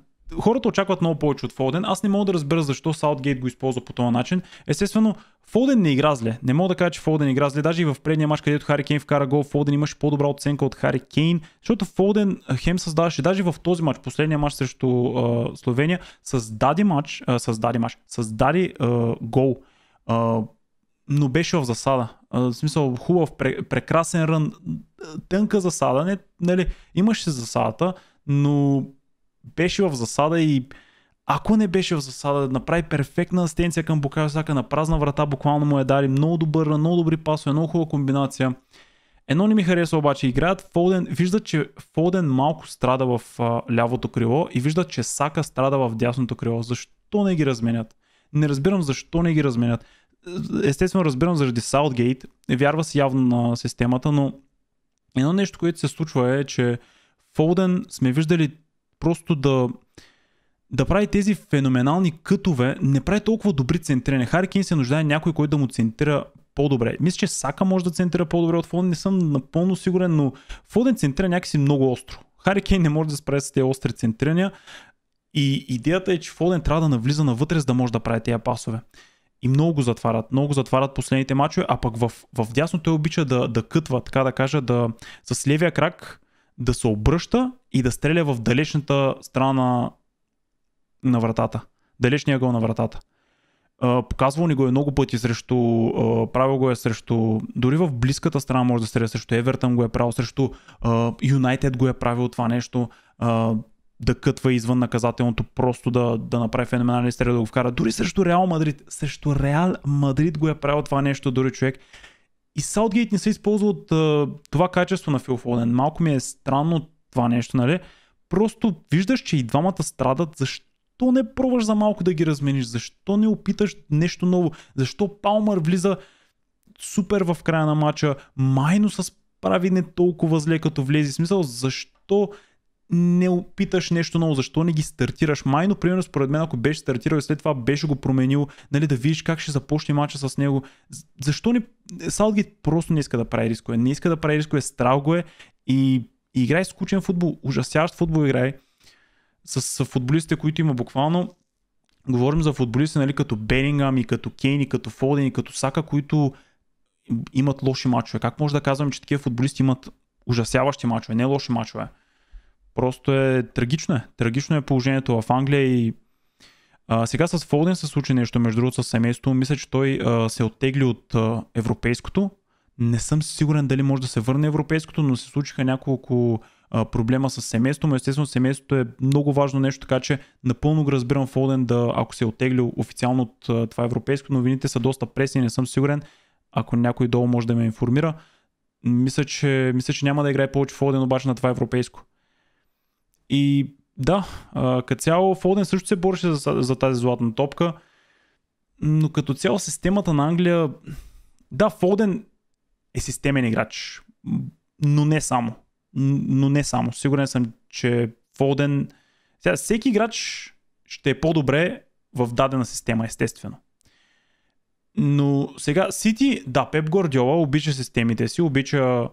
хората очакват много повече от Фолден. Аз не мога да разбера защо Саутгейт го използва по този начин. Естествено, Фолден не игра зле. Не мога да кажа, че Фолден игра зле. Даже и в предния мач, където Хари Кейн вкара гол, Фолден имаше по-добра оценка от Хари Кейн, защото Фолден хем създаваше, даже в този мач, последния мач срещу Словения, създаде гол. Но беше в засада. В смисъл, хубав, прекрасен рън, тънка засада. Не, нали, имаше засадата, но беше в засада и ако не беше в засада, да направи перфектна асистенция към Букайо Сака на празна врата, буквално му е дали много добри пасове, много хубава комбинация. Едно не ми харесва обаче, играят Фолден, виждат, че Фолден малко страда в лявото крило и виждат, че Сака страда в дясното крило. Защо не ги разменят? Не разбирам защо не ги разменят. Естествено разбирам заради Southgate, вярва си явно на системата, но едно нещо, което се случва е, че Фолден сме виждали просто да прави тези феноменални кътове, не прави толкова добри центриране. Хари Кейн се нуждае някой, който да му центрира по-добре. Мисля, че Сака може да центрира по-добре от Фолден, не съм напълно сигурен, но Фолден центрира някакси много остро. Хари Кейн не може да справи с тези остри центрирания и идеята е, че Фолден трябва да навлиза навътре, за да може да прави тези пасове. И много го затварят последните мачове, а пък в дясно той обича да кътва, така да кажа, с левия крак да се обръща и да стреля в далечната страна на вратата. Далечния гол на вратата. Показвал ни го е много пъти срещу, правил го е срещу, дори в близката страна може да стреля, срещу Евертън го е правил, срещу Юнайтед го е правил това нещо, да кътва извън наказателното, просто да направи феноменален стрел, да го вкара. Дори срещу Реал Мадрид. Срещу Реал Мадрид го е правил това нещо, дори човек. И Саутгейт не се използва от това качество на Фил Фолден. Малко ми е странно това нещо, нали? Просто виждаш, че и двамата страдат. Защо не пробваш за малко да ги размениш? Защо не опиташ нещо ново? Защо Палмър влиза супер в края на матча? Майно с прави не толкова зле като влезе. Смисъл, защо не опиташ нещо ново, защо не ги стартираш? Майно, примерно, според мен, ако беше стартирал и след това беше го променил, нали, да видиш как ще започне матча с него. Защо не... Саутгейт просто не иска да прави рискове. Не иска да прави рискове, страл го е и играй скучен футбол, ужасяващ футбол играй с футболистите, които има буквално. Говорим за футболисти, нали, като Белингъм и като Кейн и като Фолден и като Сака, които имат лоши мачове. Как може да казвам, че такива футболисти имат ужасяващи мачове, не лоши мачове? Просто трагично е. Трагично е положението в Англия и сега с Фолден се случи нещо, между другото с семейството. Мисля, че той се оттегли от европейското. Не съм сигурен дали може да се върне европейското, но се случиха няколко проблема с семейството. Но естествено семейството е много важно нещо, така че напълно го разбирам Фолден ако се е оттеглил официално от това европейско. Новините са доста пресни, не съм сигурен. Ако някой долу може да ме информира. Мисля, че няма да играе повече Фолден обаче на това европейско. И да, като цяло Фолден също се бореше за тази златна топка, но като цяло системата на Англия, да, Фолден е системен играч, но не само. Сигурен съм, че Фолден... Сега, всеки играч ще е по-добре в дадена система, естествено. Но сега Сити, да, Пеп Гвардиола обича системите си, обича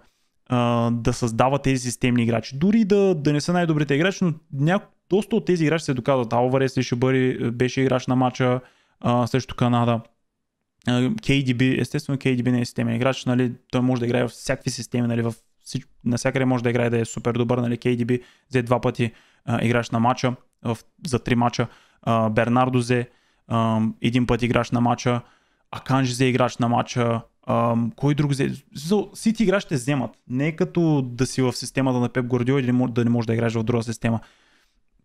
да създава тези системни играчи. Дори да не са най-добрите играчи, но доста от тези играчи се доказват. Алварес беше играч на матча срещу Канада. KDB, естествено KDB не е системен играч, нали, той може да играе в всякакви системи, нали, навсякъде може да играе да е супер добър, нали, KDB взе 2 пъти играч на матча, за 3 матча, Бернардо взе 1 път играч на матча, Аканджи взе играч на матча, кой друг взе? Сити играчите вземат. Не е като да си в системата на Пеп Гвардиола или да не можеш да играеш в друга система.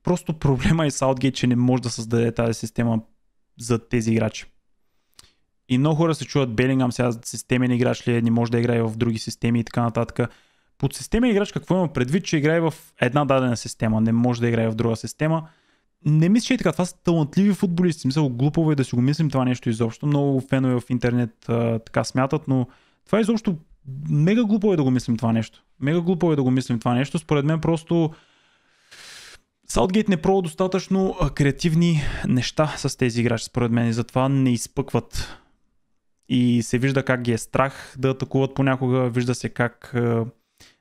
Просто проблема е Саутгейт, че не може да създаде тази система за тези играчи. И много хора се чуват Белингъм сега системен играч ли, не може да играе в други системи и така нататък. Под системен играч какво има предвид, че играе в една дадена система, не може да играе в друга система. Не мисля, че и така. Това са талантливи футболисти. Мисля, глупаво е да си го мислим това нещо изобщо. Много фенове в интернет така смятат, но това изобщо мега глупо е да го мислим това нещо. Според мен просто Саутгейт не пробва достатъчно креативни неща с тези играчи, според мен, и затова не изпъкват. И се вижда как ги е страх да атакуват понякога, вижда се как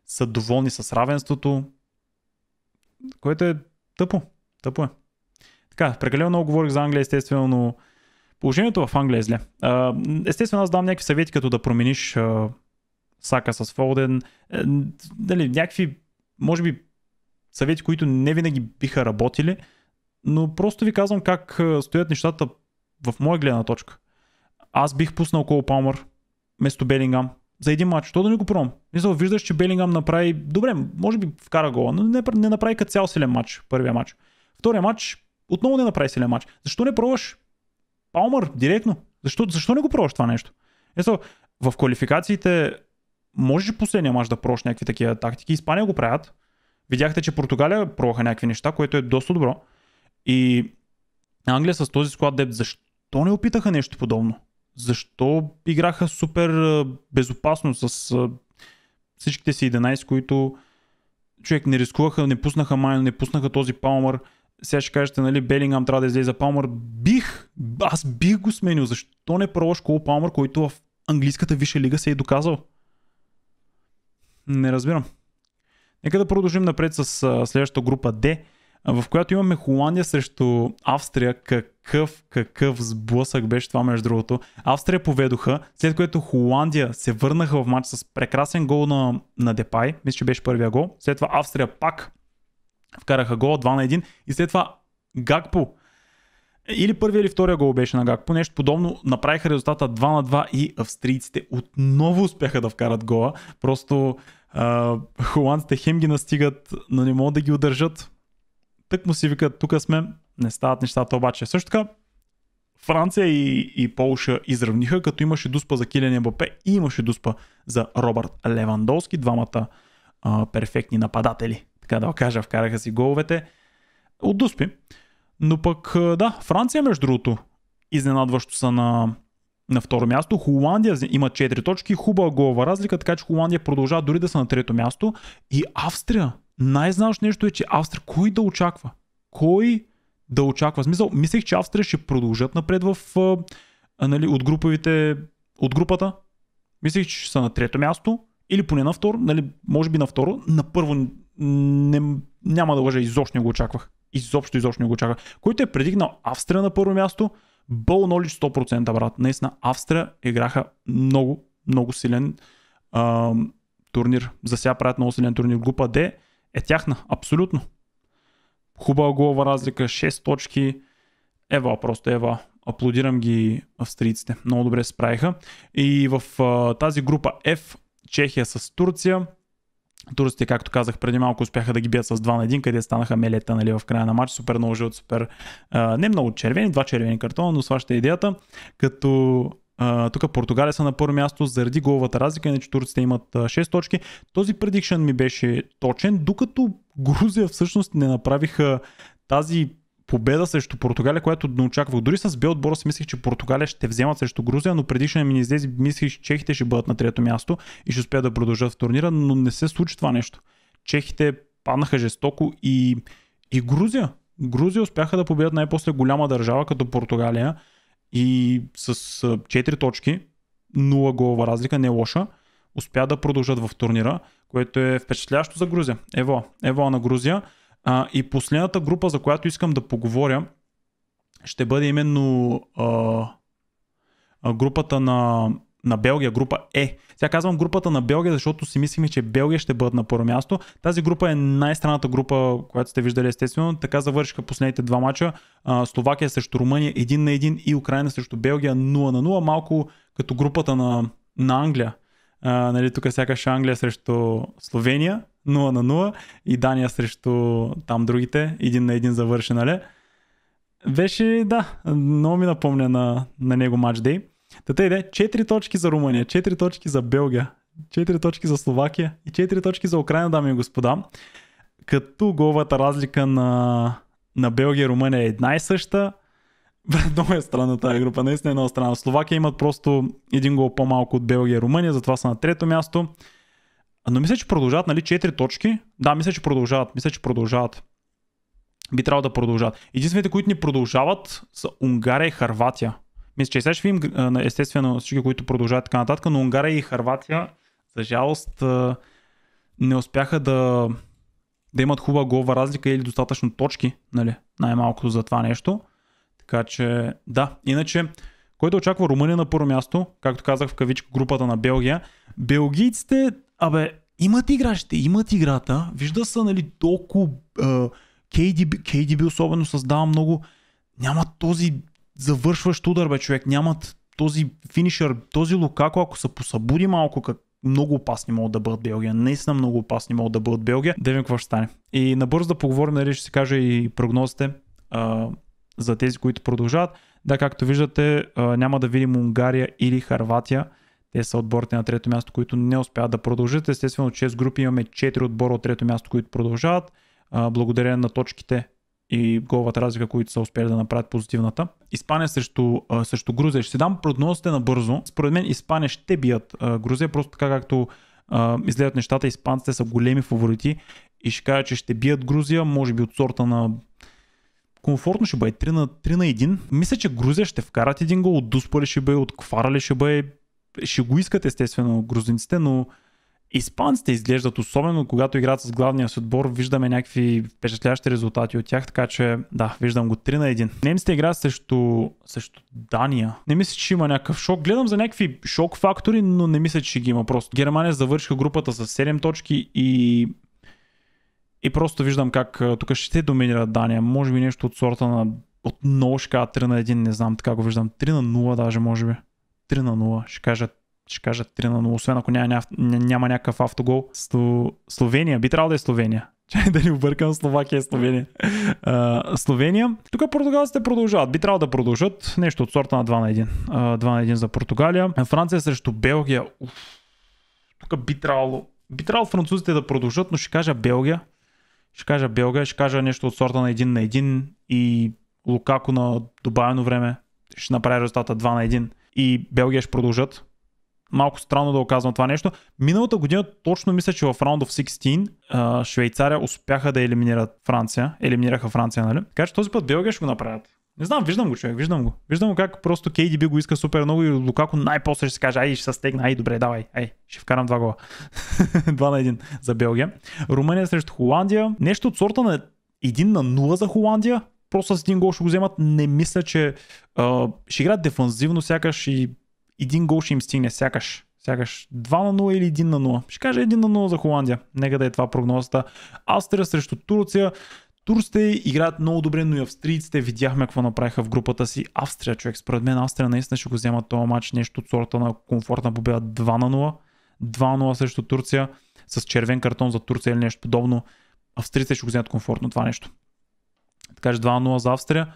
са доволни с равенството, което е тъпо е. Така, прекалено много говорих за Англия, естествено, но положението в Англия е зле. Естествено, аз дам някакви съвети, като да промениш Сака с Фолден, някакви, може би, съвети, които не винаги биха работили, но просто ви казвам как стоят нещата в моя гледна точка. Аз бих пуснал Кол Палмър вместо Белингъм за един матч. Що да не го пробвам? Мисля, виждаш, че Белингъм направи... Добре, може би вкара гола, но не направи като цял силен матч. Първия матч. Втория матч отново не направи силен матч. Защо не пробваш Палмър директно? Защо не го пробваш това нещо? Мисля, в квалификациите можеш последния матч да пробваш някакви такива тактики. Испания го правят. Видяхте, че Португалия пробваха някакви неща, което е доста добро. И Англия с този склад депт, защо Защо не опитаха нещо подобно? Защо играха супер безопасно с всичките си 11, които човек не рискуваха, не пуснаха Майно, не пуснаха този Палмър. Сега ще кажете, нали, Белингам трябва да излезе Палмър. Аз бих го сменил. Защо не пробваш Кол Палмър, който в английската висша лига се е доказал? Не разбирам. Нека да продължим напред с следващата група D, в която имаме Холандия срещу Австрия. Какъв сблъсък беше това, между другото. Австрия поведоха, след което Холандия се върнаха в матч с прекрасен гол на Депай. Мисля, че беше първия гол. След това Австрия пак вкараха гол 2-1 и след това Гакпо. Или първия или втория гол беше на Гакпо. Нещо подобно. Направиха резултата 2-2 и австрийците отново успяха да вкарат гола. Просто холандците хем ги настигат, но не могат да ги удържат. Тък му си викат, тук сме, не стават нещата обаче. Също така, Франция и Полша изравниха, като имаше дуспа за Килиан Ембапе и имаше дуспа за Робърт Левандовски, двамата перфектни нападатели. Така да го кажа, вкараха си головете от дуспи. Но пък, да, Франция, между другото, изненадващо са на второ място. Холандия има 4 точки, хубава голова разлика, така че Холандия продължава дори да са на трето място. И Австрия, най-знаеш нещо е, че Австрия, кой да очаква? Кой да очаква? Смисъл, мислех, че Австрия ще продължат напред нали, от групата. Мислех, че ще са на трето място или поне на второ, нали, може би на второ. На първо няма да лъжа, изобщо не го очаквах. Изобщо не го очаквах. Който е предигнал Австрия на първо място, Ball knowledge 100%, брат. Наистина, Австрия играха много, много силен турнир. За сега правят много силен турнир. Група D е тяхна, абсолютно. Хубава голова разлика, 6 точки. Просто ева. Аплодирам ги австрийците. Много добре се справиха. И в тази група F, Чехия с Турция. Турците, както казах преди малко, успяха да ги бият с 2-1, къде станаха мелета, нали, в края на матч. Супер много жълт, супер не много червени, 2 червени картона, но сваща идеята. Като тук Португалия са на първо място заради головата разлика, иначе турците имат 6 точки. Този предикшън ми беше точен, докато Грузия всъщност не направиха тази победа срещу Португалия, която не очаквах. Дори с Б отбора си мислех, че Португалия ще вземат срещу Грузия, но предишния ми не излезе, мислех, че чехите ще бъдат на трето място и ще успеят да продължат в турнира, но не се случи това нещо. Чехите паднаха жестоко и Грузия успяха да победят най-после голяма държава като Португалия и с 4 точки, 0 голова разлика, не лоша, успя да продължат в турнира, което е впечатляващо за Грузия. Ево на Грузия. И последната група, за която искам да поговоря, ще бъде именно групата на Белгия, група Е. Сега казвам групата на Белгия, защото си мислихме, че Белгия ще бъдат на първо място. Тази група е най-странната група, която сте виждали естествено. Така завършиха последните два мача. Словакия срещу Румъния 1-1 и Украина срещу Белгия 0-0. Малко като групата на Англия. Нали, тук сякаш Англия срещу Словения 0-0 и Дания срещу там другите 1-1 завърши, нали? Беше, да, много ми напомня на него матчдей. Тата иде 4 точки за Румъния, 4 точки за Белгия, 4 точки за Словакия и 4 точки за Украина, дами и господа. Като головата разлика на Белгия и Румъния е една и съща. Много е странна тази група, наистина е много странна. Словакия имат просто един гол по-малко от Белгия и Румъния, затова са на трето място. Но мисля, че продължават, нали, 4 точки. Да, мисля, че продължават. Би трябвало да продължават. Единствените, които ни продължават, са Унгария и Хърватия. Мисля, че сега ще видим естествено всички, които продължават така нататък, но Унгария и Хърватия, за жалост, не успяха да имат хубава голова разлика или достатъчно точки, нали, най-малкото за това нещо. Така че, да, иначе, който очаква Румъния на първо място, както казах в кавичка групата на Белгия, белгийците, имат играчите, имат играта, вижда са, нали, толкова KDB особено създава много, нямат този завършващ удар, бе, човек, нямат този финишър, този Лукако, ако се посъбуди малко, много опасни могат да бъдат Белгия. Наистина много опасни могат да бъдат Белгия. Да видим какво ще стане. И набързо да поговорим, нали, ще си кажа и прогнозите за тези, които продължават. Да, както виждате, няма да видим Унгария или Хърватия. Те са отборите на трето място, които не успяват да продължат. Естествено, от 6 групи имаме 4 отбора от трето място, които продължават. Благодарение на точките и головата разлика, които са успели да направят позитивната. Испания срещу Грузия. Ще си дам прогнозите набързо. Според мен Испания ще бият Грузия, просто така както изгледат нещата, испанците са големи фаворити и ще кажа, че ще бият Грузия, може би от сорта на комфортно ще бъде 3 на 1. Мисля, че Грузия ще вкарат един гол, от Дуспа ли ще бъде, от Квара ли ще бъде. Ще го искат естествено грузинците, но испанците изглеждат, особено когато играят с главния си отбор, виждаме някакви впечатляващи резултати от тях, така че да, виждам го 3 на 1. Немците играят срещу Дания. Не мисля, че има някакъв шок. Гледам за някакви шок фактори, но не мисля, че ги има просто. Германия завършиха групата с 7 точки и просто виждам как тук ще доминират Дания. Може би нещо от сорта на отново ще кажа 3 на 1, не знам, така го виждам. 3 на 0 даже може би. 3 на 0, ще кажа 3 на 0, освен ако няма някакъв автогол. Словения, би трябвало да е Словения. Чай да ни объркам, Словакия е Словения. Словения. Тук португалците продължават. Би трябвало да продължат нещо от сорта на 2 на 1. 2 на 1 за Португалия. Франция срещу Белгия. Тук би трябвало французите да продължат, но ще кажа Белгия. Ще кажа нещо от сорта на 1 на 1 и Лукако на добавено време ще направи резултата 2 на 1 и Белгия ще продължат. Малко странно да оказвам това нещо. Миналата година точно мисля, че в Round of 16 Швейцария успяха да елиминираха Франция, нали? Така че този път Белгия ще го направят. Не знам, виждам го, човек, виждам го. Виждам го как просто KDB го иска супер много и Лукако най-после ще се каже, ще се стегна, добре, давай, ще вкарам 2 гола. 2 на 1 за Белгия. Румъния срещу Холандия. Нещо от сорта на 1 на 0 за Холандия. Просто с един гол ще го вземат. Не мисля, че ще играят дефанзивно, сякаш и един гол ще им стигне, сякаш 2 на 0 или 1 на 0. Ще кажа 1 на 0 за Холандия. Нека да е това прогнозата. Австрия срещу Турция. Турците играят много добре, но и австрийците видяхме какво направиха в групата си. Австрия, човек, според мен Австрия наистина ще го вземат този матч, нещо от сорта на комфортна победа 2 на 0. 2 на 0 срещу Турция с червен картон за Турция или нещо подобно. Австрийците ще го вземат комфортно това нещо. Така че 2 на 0 за Австрия.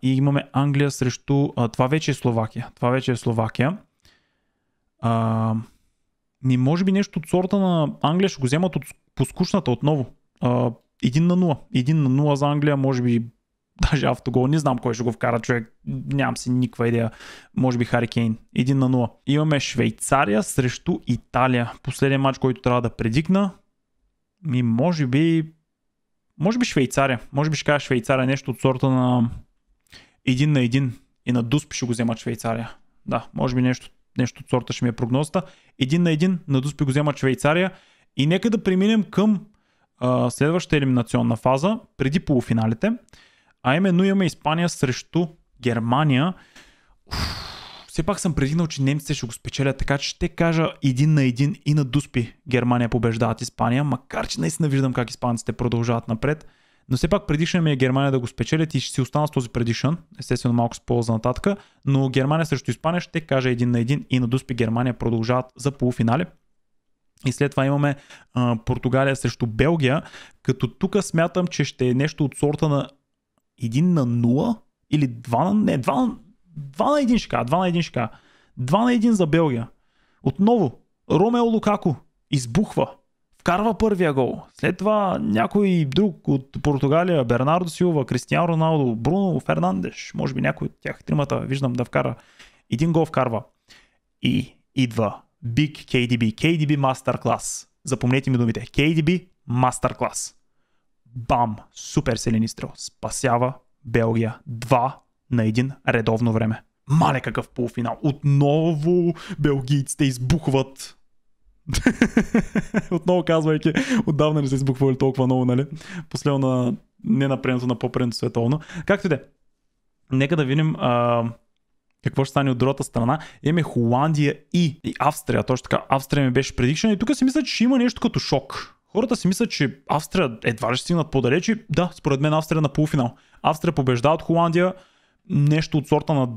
И имаме Англия срещу... това вече е Словакия. Може би нещо от сорта на Англия ще го вземат по скучната отново. 1 на 0. 1 на 0 за Англия, може би даже автогол. Не знам кой ще го вкара, човек. Нямам си никаква идея. Може би Хари Кейн. 1 на 0. Имаме Швейцария срещу Италия. Последният матч, който трябва да предикна. Може би Швейцария. Може би ще кажа Швейцария, нещо от сорта на 1 на 1 и на Дуспи ще го вземат Швейцария. Да, може би нещо от сорта ще ми е прогнозата. 1 на 1 на Дуспи го вземат Швейцария и нека да преминем към следващата елиминационна фаза, преди полуфиналите. А именно имаме Испания срещу Германия. Все пак съм предигнал, че немците ще го спечелят, така че ще кажа 1 на 1 и на Дуспи Германия побеждават Испания, макар че наистина виждам как испанците продължават напред. Но все пак предишън ми е Германия да го спечелят и ще си остана с този предишън. Естествено малко с полза нататък, но Германия срещу Испания ще кажа 1 на 1 и на Дуспи Германия продължават за полуфинали. И след това имаме Португалия срещу Белгия, като тук смятам, че ще е нещо от сорта на 1 на 0 или 2 на 1 ще кажа. 2 на 1 за Белгия. Отново, Ромео Лукако избухва. Вкарва първия гол. След това някой друг от Португалия, Бернардо Силва, Кристиано Роналдо, Бруно Фернандеш, може би някой от тях тримата, виждам да вкара. Един гол вкарва. И идва Big KDB. KDB Masterclass. Запомнете ми думите. KDB Masterclass. Бам! Супер силен изстрел. Спасява Белгия 2 на 1 редовно време. Мале какъв полуфинал. Отново белгийците избухват. Отново казвайки, отдавна не се избухвали толкова много, нали? Последно на не на предното, на по-предното световно. Както и да е. Нека да видим какво ще стане от другата страна. Имаме Холандия и Австрия. Точно така. Австрия ми беше предикшена и тук си мисля, че ще има нещо като шок. Хората си мислят, че Австрия едва ще стигнат по-далече. Да, според мен Австрия на полуфинал. Австрия побеждава от Холандия. Нещо от сорта на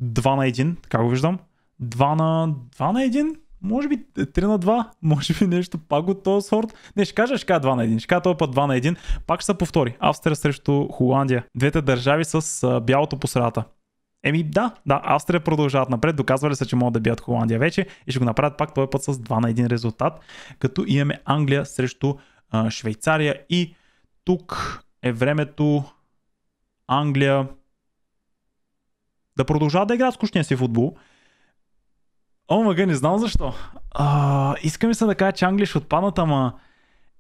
2 на 1. Така го виждам. 2 на 1. Може би 3 на 2. Може би нещо пак от този сорт. Не, ще кажа 2 на 1. Ще кажа този път 2 на 1. Пак ще се повтори. Австрия срещу Холандия. Двете държави с бялото по средата. Да, Австрия продължават напред, доказвали са, че могат да бият Холандия вече и ще го направят пак този път с 2 на 1 резултат, като имаме Англия срещу Швейцария и тук е времето Англия да продължава да играят скучния си футбол. Омага, не знам защо. Искам се да кажа, че Англия ще отпаднат, ама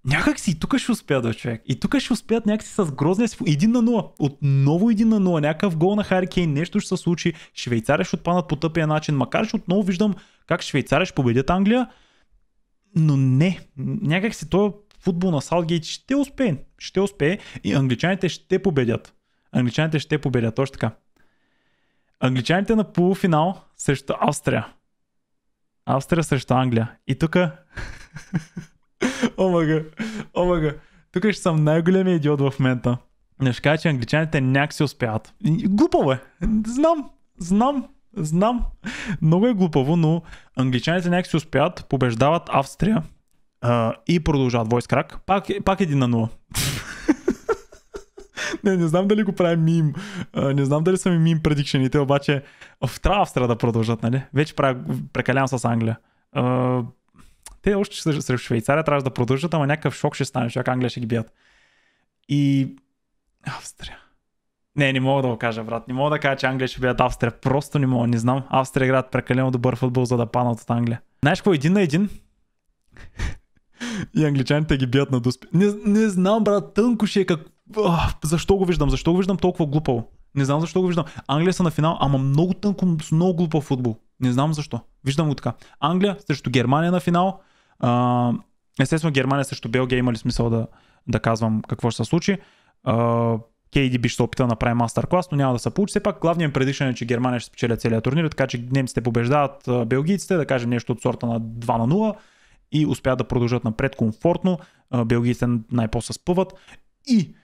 някак си и тук ще успеят, човек. И тук ще успеят някакси с грозния си 1-0. Отново 1-0. Някакъв гол на Хари Кейн. Нещо ще се случи. Швейцария ще отпаднат по тъпия начин. Макар че отново виждам как Швейцария ще победят Англия. Но не. Някак си този футбол на Саутгейт ще успее. Ще успее и англичаните ще победят. Англичаните ще победят. Точно така. Англичаните на полуфинал срещу Австрия. Австрия срещу Англия. И тук... Омага. Тук ще съм най-големия идиот в момента. Не ще кажа, че англичаните някак си успяват. Глупаво е. Знам. Много е глупаво, но англичаните някак си успяват, побеждават Австрия и продължават войс крак. Пак 1-0. Не знам дали го правим мим. Не знам дали са ми мим предикшените, обаче трябва Австрия да продължат, нали? Вече прекалявам с Англия. Те още срещу Швейцария трябва да продължат, ама някакъв шок ще стане, защото Англия ще ги бият. И... Австрия. Не мога да го кажа, брат. Не мога да кажа, че Англия ще бият Австрия. Просто не мога, не знам. Австрия играят прекалено добър футбол, за да паднат от Англия. Знаеш какво? 1-1. И англичаните ги бият на дуспи. Не знам, брат. Тънко ще е как... Защо го виждам? Защо го виждам толкова глупаво? Не знам защо го виждам. Англия са на финал, ама много тънко, с много глупав футбол. Не знам защо. Виждам го така. Англия срещу Германия на финал. Естествено Германия срещу Белгия има ли смисъл да казвам какво ще се случи. KDB ще се опита да направи мастер клас, но няма да се получи. Все пак главният предишън е, че Германия ще спечеля целият турнир, така че немците побеждават белгийците, да кажем нещо от сорта на 2-0 и успяват да продължат напред комфортно. Белгийците най-после спъват и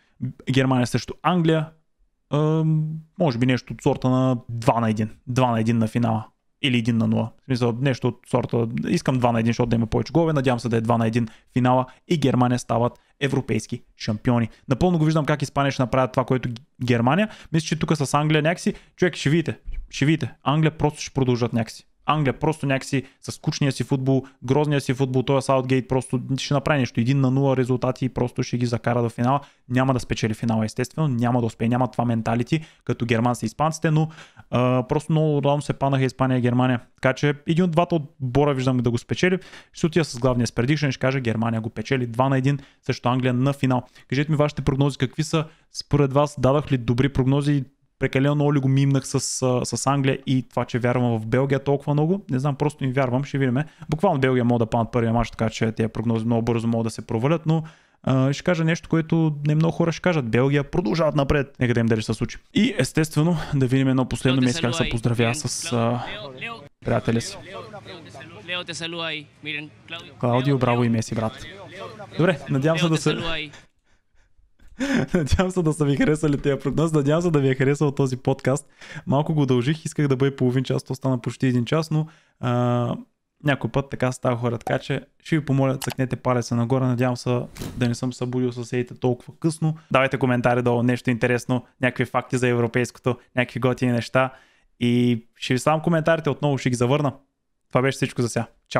Германия срещу Англия, може би нещо от сорта на 2-1. 2-1 на финала. Или 1-0. В смисъл, нещо от сорта. Искам 2-1, защото да има повече голове. Надявам се да е 2-1 финала и Германия стават европейски шампиони. Напълно го виждам как Испания ще направят това, което Германия. Мисля, че тук с Англия някакси. Човек, ще видите. Англия просто ще продължат някакси. Англия просто някакси с скучния си футбол, грозния си футбол, този Саутгейт просто ще направи нещо. 1-0 резултати и просто ще ги закара до финала. Няма да спечели финала, естествено. Няма да успее. Няма това менталити, като германците и испанците, но просто много рано се паднаха Испания и Германия. Така че един от двата отбора виждам да го спечели. Ще отида с главния спредикшен, ще кажа Германия го печели 2-1 срещу Англия на финал. Кажете ми вашите прогнози, какви са според вас? Дадах ли добри прогнози? Прекалено много ли го мимнах с Англия и това, че вярвам в Белгия толкова много? Не знам, просто им вярвам, ще видим. Буквално Белгия могат да паднат първия мач, така че тези прогнози много бързо могат да се провалят, но ще кажа нещо, което не много хора ще кажат. Белгия продължават напред. Нека да им дали се случи. И естествено да видим едно последно место как се поздравя с приятеля си. Клаудио, браво и Меси, брат. Добре, надявам се да са ви харесали тези прогнози. Надявам се да ви е харесал този подкаст. Малко го удължих, исках да бъде половин час, то стана почти 1 час, но някой път така става хора. Така че ще ви помоля, цъкнете палеца нагоре. Надявам се да не съм събудил съседите толкова късно. Давайте коментари долу, нещо интересно, някакви факти за европейското, някакви готини неща. И ще ви ставам коментарите, отново ще ги завърна. Това беше всичко за сега. Чао!